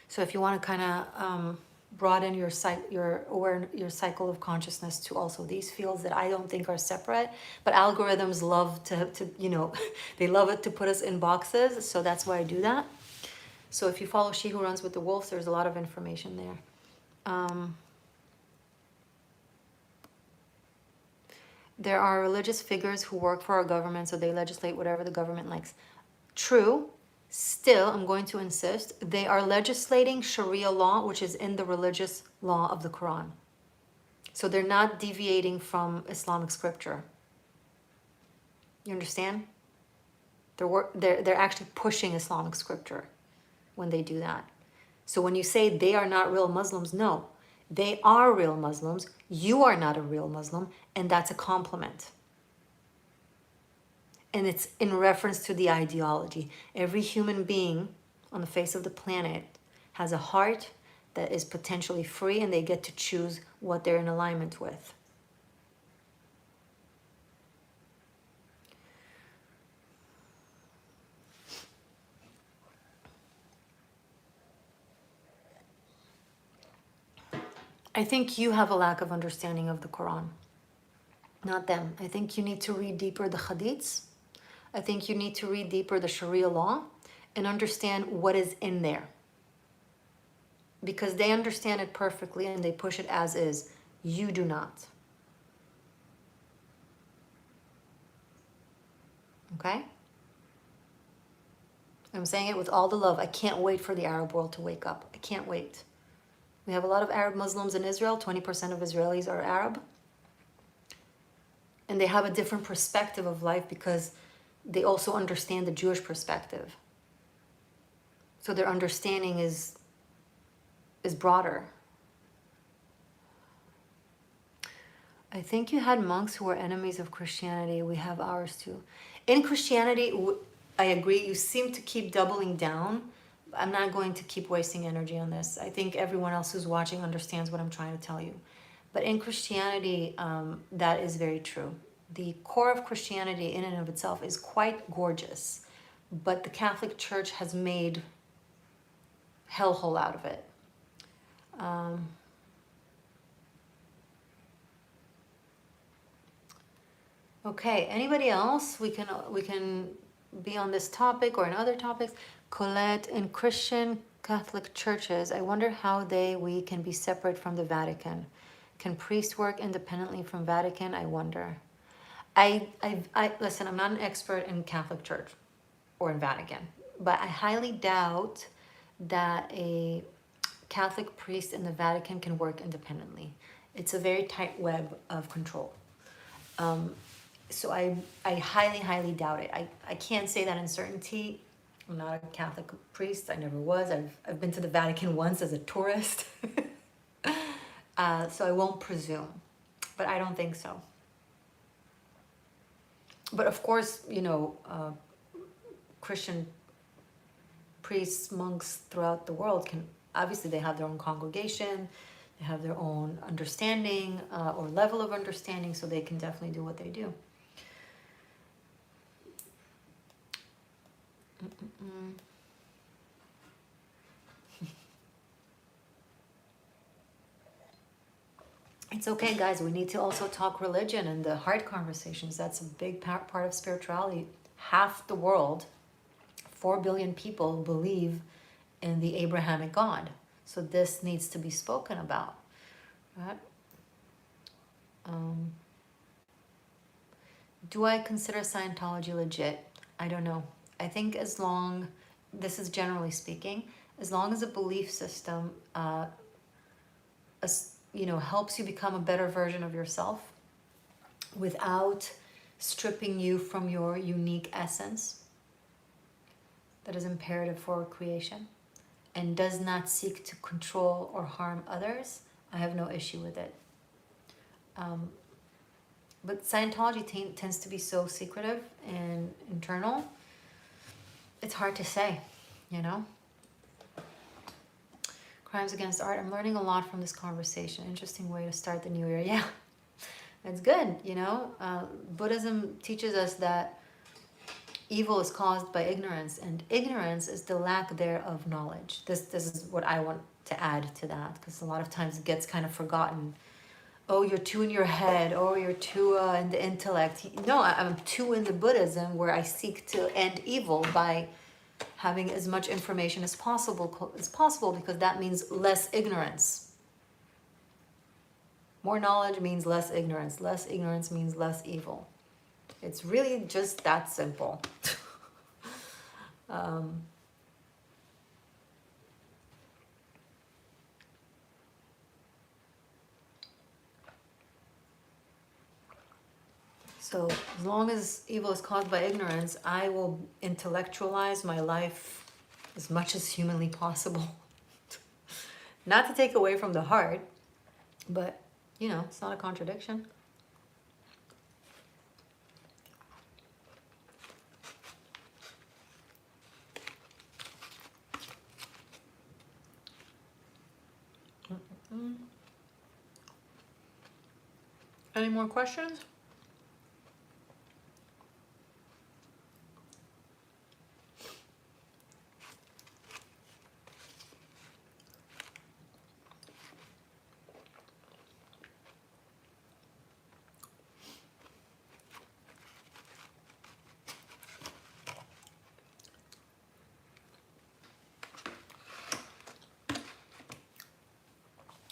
So if you want to kind of broaden your your cycle of consciousness to also these fields that I don't think are separate, but algorithms love to you know, they love it to put us in boxes. So that's why I do that. So if you follow She Who Runs with the Wolves, there's a lot of information there. There are religious figures who work for our government, so they legislate whatever the government likes. True. Still, I'm going to insist, they are legislating Sharia law, which is in the religious law of the Quran. So they're not deviating from Islamic scripture. You understand? They're actually pushing Islamic scripture when they do that. So when you say they are not real Muslims, no. They are real Muslims. You are not a real Muslim, and that's a compliment. And it's in reference to the ideology. Every human being on the face of the planet has a heart that is potentially free, and they get to choose what they're in alignment with. I think you have a lack of understanding of the Quran, not them. I think you need to read deeper the hadiths. I think you need to read deeper the Sharia law and understand what is in there. Because they understand it perfectly and they push it as is. You do not. Okay? I'm saying it with all the love. I can't wait for the Arab world to wake up. I can't wait. We have a lot of Arab Muslims in Israel. 20% of Israelis are Arab. And they have a different perspective of life because they also understand the Jewish perspective. So their understanding is broader. I think you had monks who were enemies of Christianity. We have ours too. In Christianity, I agree, you seem to keep doubling down. I'm not going to keep wasting energy on this. I think everyone else who's watching understands what I'm trying to tell you. But in Christianity, that is very true. The core of Christianity in and of itself is quite gorgeous, but the Catholic Church has made hellhole out of it. Okay, anybody else? We can be on this topic or in other topics. Colette, in Christian Catholic churches, I wonder how we can be separate from the Vatican. Can priests work independently from Vatican? I wonder. I listen, I'm not an expert in Catholic Church or in Vatican, but I highly doubt that a Catholic priest in the Vatican can work independently. It's a very tight web of control. So I highly, highly doubt it. I can't say that in certainty. I'm not a Catholic priest. I never was. I've been to the Vatican once as a tourist. So I won't presume. But I don't think so. But of course, you know, Christian priests, monks throughout the world can, obviously they have their own congregation, they have their own understanding or level of understanding, so they can definitely do what they do. It's okay, guys. We need to also talk religion and the heart conversations. That's a big part of spirituality. Half the world, 4 billion people, believe in the Abrahamic God. So this needs to be spoken about, right? Do I consider Scientology legit? I don't know. I think as long, this is generally speaking, as long as a belief system helps you become a better version of yourself without stripping you from your unique essence that is imperative for creation and does not seek to control or harm others, I have no issue with it. But Scientology tends to be so secretive and internal, it's hard to say, you know? Crimes against art. I'm learning a lot from this conversation. Interesting way to start the new year. Yeah, that's good, you know? Buddhism teaches us that evil is caused by ignorance, and ignorance is the lack there of knowledge. This is what I want to add to that, because a lot of times it gets kind of forgotten. Oh, you're too in your head. Oh, you're too in the intellect. No, I'm too in the Buddhism, where I seek to end evil by having as much information as possible, because that means less ignorance. More knowledge means less ignorance. Less ignorance means less evil. It's really just that simple. So as long as evil is caused by ignorance, I will intellectualize my life as much as humanly possible. Not to take away from the heart, but, you know, it's not a contradiction. Any more questions?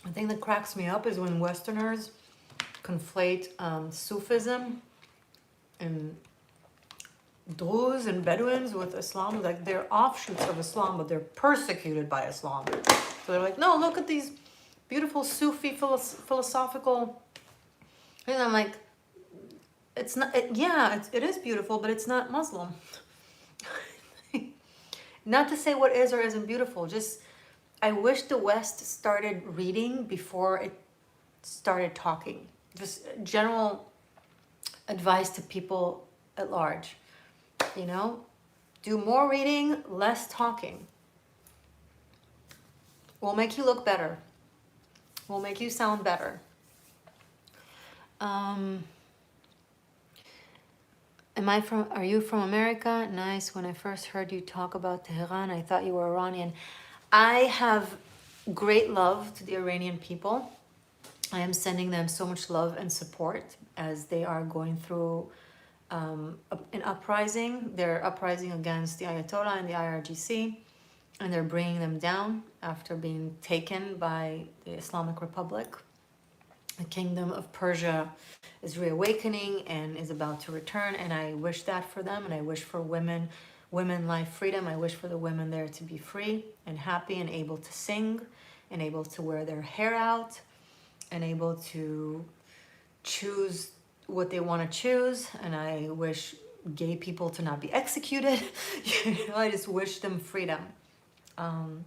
The thing that cracks me up is when Westerners conflate Sufism and Druze and Bedouins with Islam. Like, they're offshoots of Islam, but they're persecuted by Islam. So they're like, no, look at these beautiful Sufi philosophical. And I'm like, it's not. It is beautiful, but it's not Muslim. Not to say what is or isn't beautiful. Just, I wish the West started reading before it started talking. Just general advice to people at large. You know, do more reading, less talking. Will make you look better. Will make you sound better. Are you from America? Nice. When I first heard you talk about Tehran, I thought you were Iranian. I have great love to the Iranian people. I am sending them so much love and support as they are going through an uprising. They're uprising against the Ayatollah and the IRGC, and they're bringing them down after being taken by the Islamic Republic. The kingdom of Persia is reawakening and is about to return, and I wish that for them, and I wish for women life freedom. I wish for the women there to be free and happy and able to sing and able to wear their hair out and able to choose what they want to choose. And I wish gay people to not be executed. You know, I just wish them freedom. And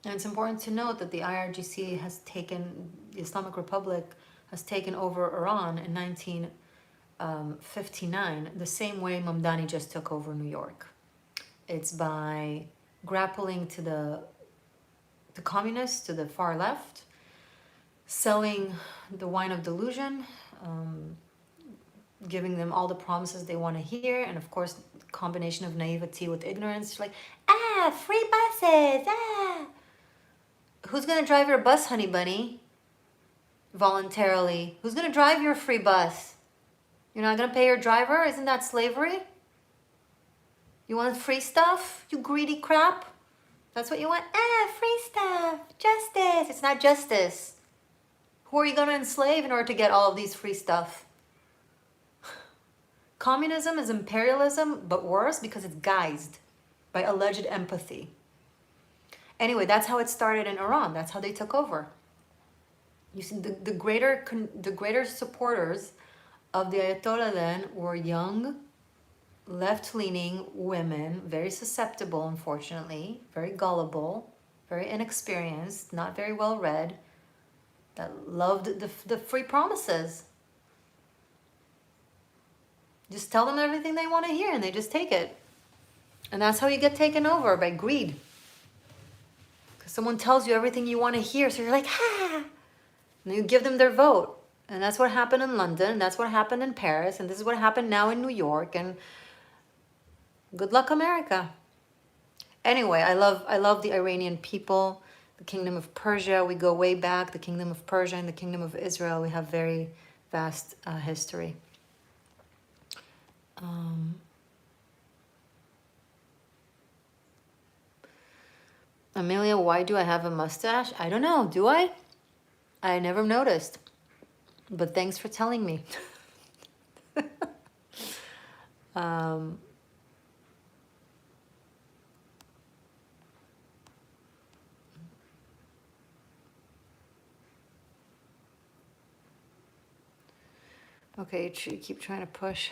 it's important to note that the IRGC has taken, the Islamic Republic has taken over Iran in 1959, the same way Mamdani just took over New York. It's by grappling to the communists, to the far left, selling the wine of delusion, giving them all the promises they want to hear, and of course, the combination of naivety with ignorance. Like, free buses, Who's gonna drive your bus, honey bunny? Voluntarily. Who's gonna drive your free bus? You're not gonna pay your driver? Isn't that slavery? You want free stuff, you greedy crap? That's what you want? Free stuff, justice. It's not justice. Who are you gonna enslave in order to get all of these free stuff? Communism is imperialism, but worse because it's guised by alleged empathy. Anyway, that's how it started in Iran. That's how they took over. You see, the greater supporters of the Ayatollah then were young, left-leaning women, very susceptible, unfortunately, very gullible, very inexperienced, not very well read, that loved the free promises. Just tell them everything they want to hear and they just take it. And that's how you get taken over, by greed. Because someone tells you everything you want to hear, so you're like, And you give them their vote. And that's what happened in London, and that's what happened in Paris, and this is what happened now in New York, and good luck, America. Anyway, I love the Iranian people, the Kingdom of Persia. We go way back, the Kingdom of Persia and the Kingdom of Israel. We have very vast history. Amelia, why do I have a mustache? I don't know. Do I? I never noticed. But thanks for telling me. Okay, keep trying to push.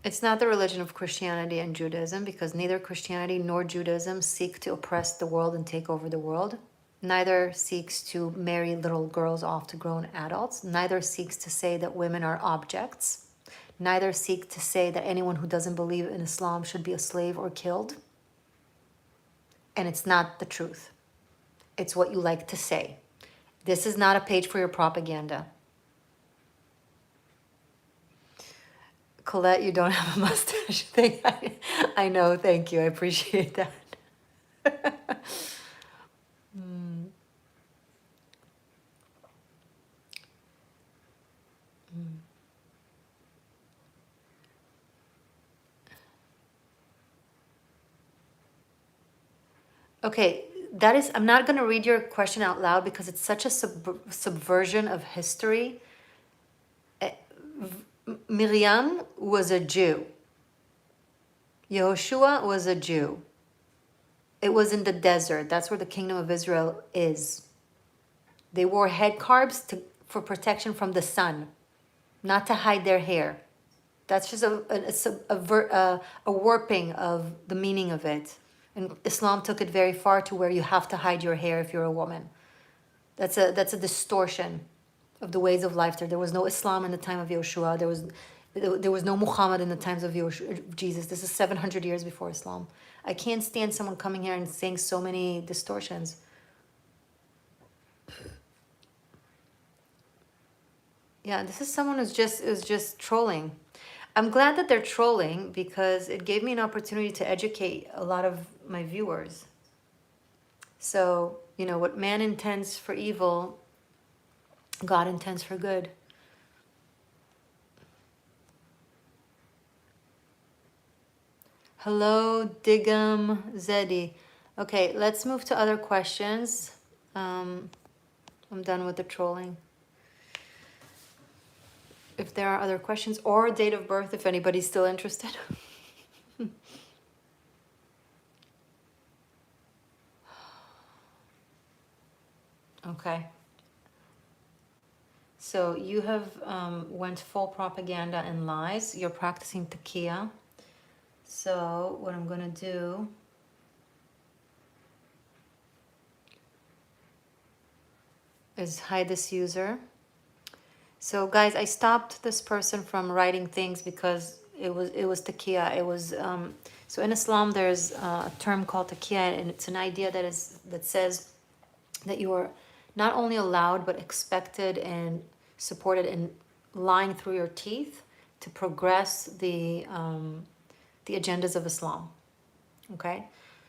It's not the religion of Christianity and Judaism, because neither Christianity nor Judaism seek to oppress the world and take over the world. Neither seeks to marry little girls off to grown adults. Neither seeks to say that women are objects. Neither seek to say that anyone who doesn't believe in Islam should be a slave or killed. And it's not the truth. It's what you like to say. This is not a page for your propaganda. Colette, you don't have a mustache thing. I know, thank you. I appreciate that. Okay, that is, I'm not going to read your question out loud because it's such a subversion of history. Miriam was a Jew. Yehoshua was a Jew. It was in the desert. That's where the kingdom of Israel is. They wore head carbs for protection from the sun, not to hide their hair. That's just a warping of the meaning of it. And Islam took it very far to where you have to hide your hair if you're a woman. That's a distortion of the ways of life. There was no Islam in the time of Yehoshua. There was no Muhammad in the times of Jesus. This is 700 years before Islam. I can't stand someone coming here and saying so many distortions. Yeah, this is someone who's just trolling. I'm glad that they're trolling because it gave me an opportunity to educate a lot of my viewers. So, you know, what man intends for evil, God intends for good. Hello, Digam Zeddy. Okay, let's move to other questions. I'm done with the trolling. If there are other questions or date of birth, if anybody's still interested. Okay. So you have went full propaganda and lies. You're practicing taqiyya. So what I'm going to do is hide this user. So guys, I stopped this person from writing things because it was taqiyya. It was so in Islam there's a term called taqiyya, and it's an idea that says that you are not only allowed but expected and supported in lying through your teeth to progress the agendas of Islam. Okay.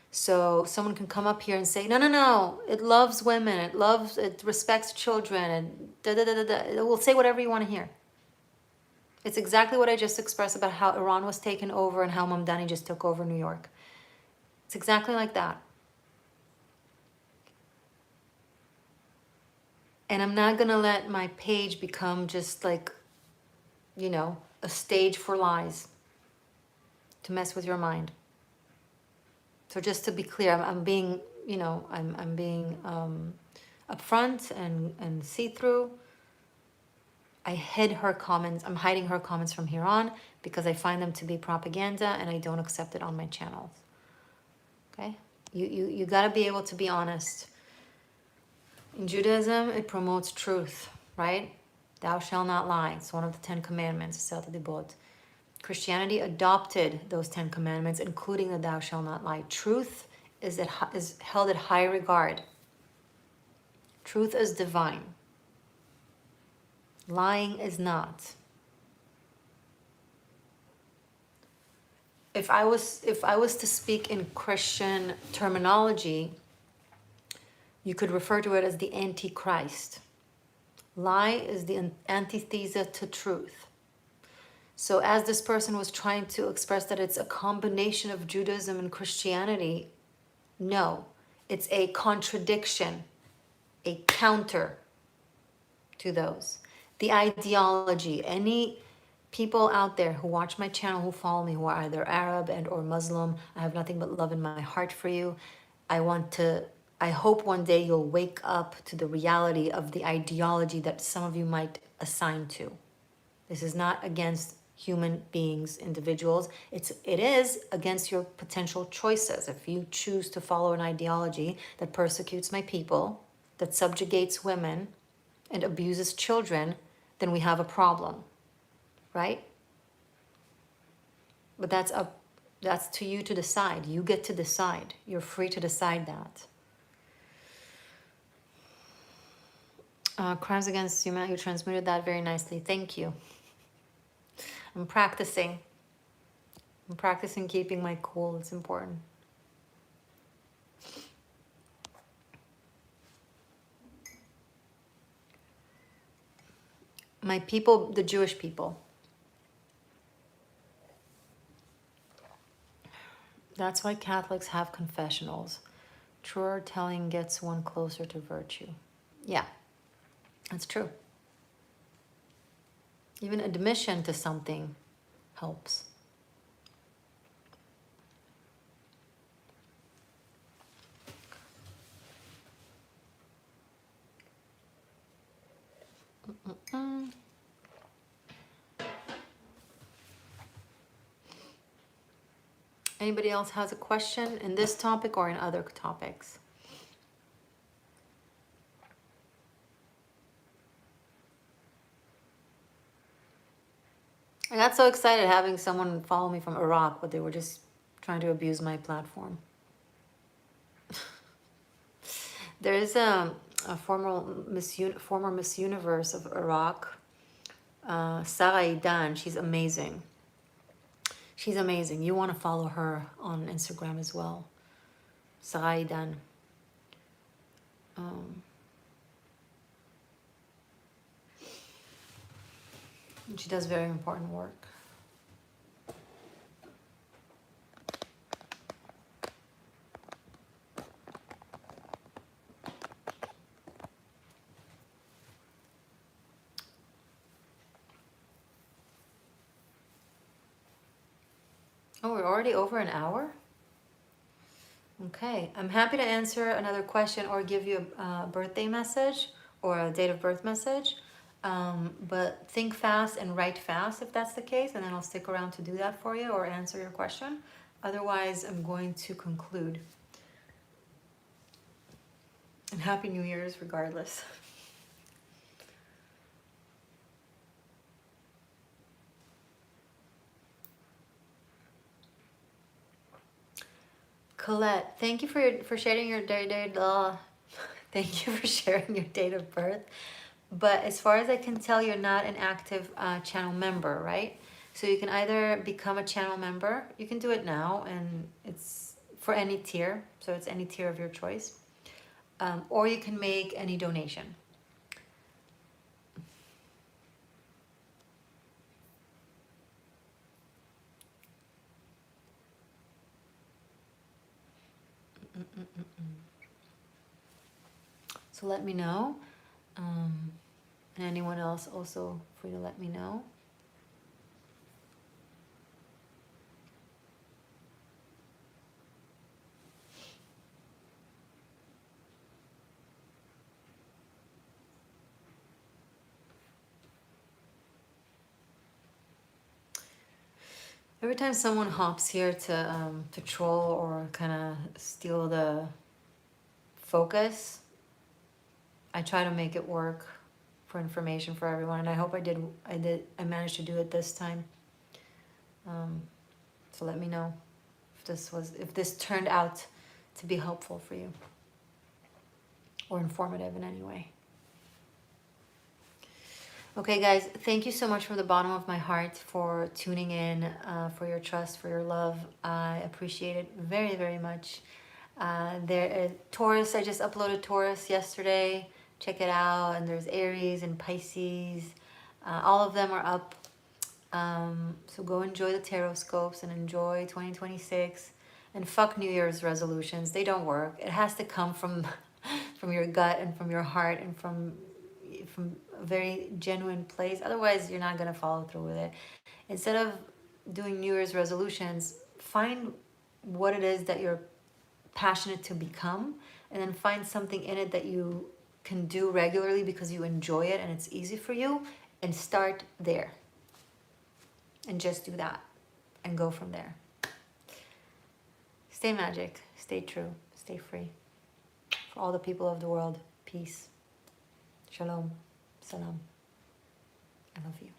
So someone can come up here and say, no, it loves women, it respects children, and It will say whatever you want to hear. It's exactly what I just expressed about how Iran was taken over and how Mamdani just took over New York. It's exactly like that. And I'm not going to let my page become just like, you know, a stage for lies to mess with your mind. So just to be clear, I'm being, you know, I'm being upfront and see-through. I hid her comments. I'm hiding her comments from here on because I find them to be propaganda and I don't accept it on my channels. Okay? You got to be able to be honest. In Judaism, it promotes truth, right? Thou shalt not lie. It's one of the 10 commandments. Christianity adopted those 10 commandments, including the thou shalt not lie. Truth is held at high regard. Truth is divine. Lying is not. If I was to speak in Christian terminology, you could refer to it as the Antichrist. Lie is the antithesis to truth. So as this person was trying to express that it's a combination of Judaism and Christianity, no, it's a contradiction, a counter to those. The ideology, any people out there who watch my channel, who follow me, who are either Arab and or Muslim, I have nothing but love in my heart for you. I hope one day you'll wake up to the reality of the ideology that some of you might assign to. This is not against human beings, individuals. It is against your potential choices. If you choose to follow an ideology that persecutes my people, that subjugates women, and abuses children, then we have a problem, right? But that's to you to decide. You get to decide. You're free to decide that. Crimes against humanity, you transmuted that very nicely. Thank you. I'm practicing. I'm practicing keeping my cool. It's important. My people, the Jewish people. That's why Catholics have confessionals. Truer telling gets one closer to virtue. Yeah, that's true. Even admission to something helps. Anybody else has a question in this topic or in other topics? I got so excited having someone follow me from Iraq, but they were just trying to abuse my platform. There is a former Miss Universe of Iraq, Sarah Idan. She's amazing. She's amazing. You want to follow her on Instagram as well. Sarah Idan. She does very important work. Oh, we're already over an hour? Okay, I'm happy to answer another question or give you a birthday message or a date of birth message. But think fast and write fast if that's the case, and then I'll stick around to do that for you or answer your question. Otherwise, I'm going to conclude. And Happy New Year's regardless. Colette, thank you for sharing your thank you for sharing your date of birth. But as far as I can tell, you're not an active channel member, right? So you can either become a channel member. You can do it now, and it's for any tier. So it's any tier of your choice. Or you can make any donation. So let me know. And anyone else also free to let me know. Every time someone hops here to troll or kind of steal the focus, I try to make it work for information for everyone, and I hope I managed to do it this time. So let me know if this turned out to be helpful for you or informative in any way. Okay, guys, thank you so much from the bottom of my heart for tuning in, for your trust, for your love. I appreciate it very, very much. Taurus, I just uploaded Taurus yesterday. Check it out. And there's Aries and Pisces. All of them are up. So go enjoy the tarot scopes and enjoy 2026. And fuck New Year's resolutions. They don't work. It has to come from from your gut and from your heart and from a very genuine place. Otherwise, you're not going to follow through with it. Instead of doing New Year's resolutions, find what it is that you're passionate to become, and then find something in it that you can do regularly because you enjoy it and it's easy for you, and start there. And just do that and go from there. Stay magic, stay true, stay free. For all the people of the world, peace. Shalom. Salam. I love you.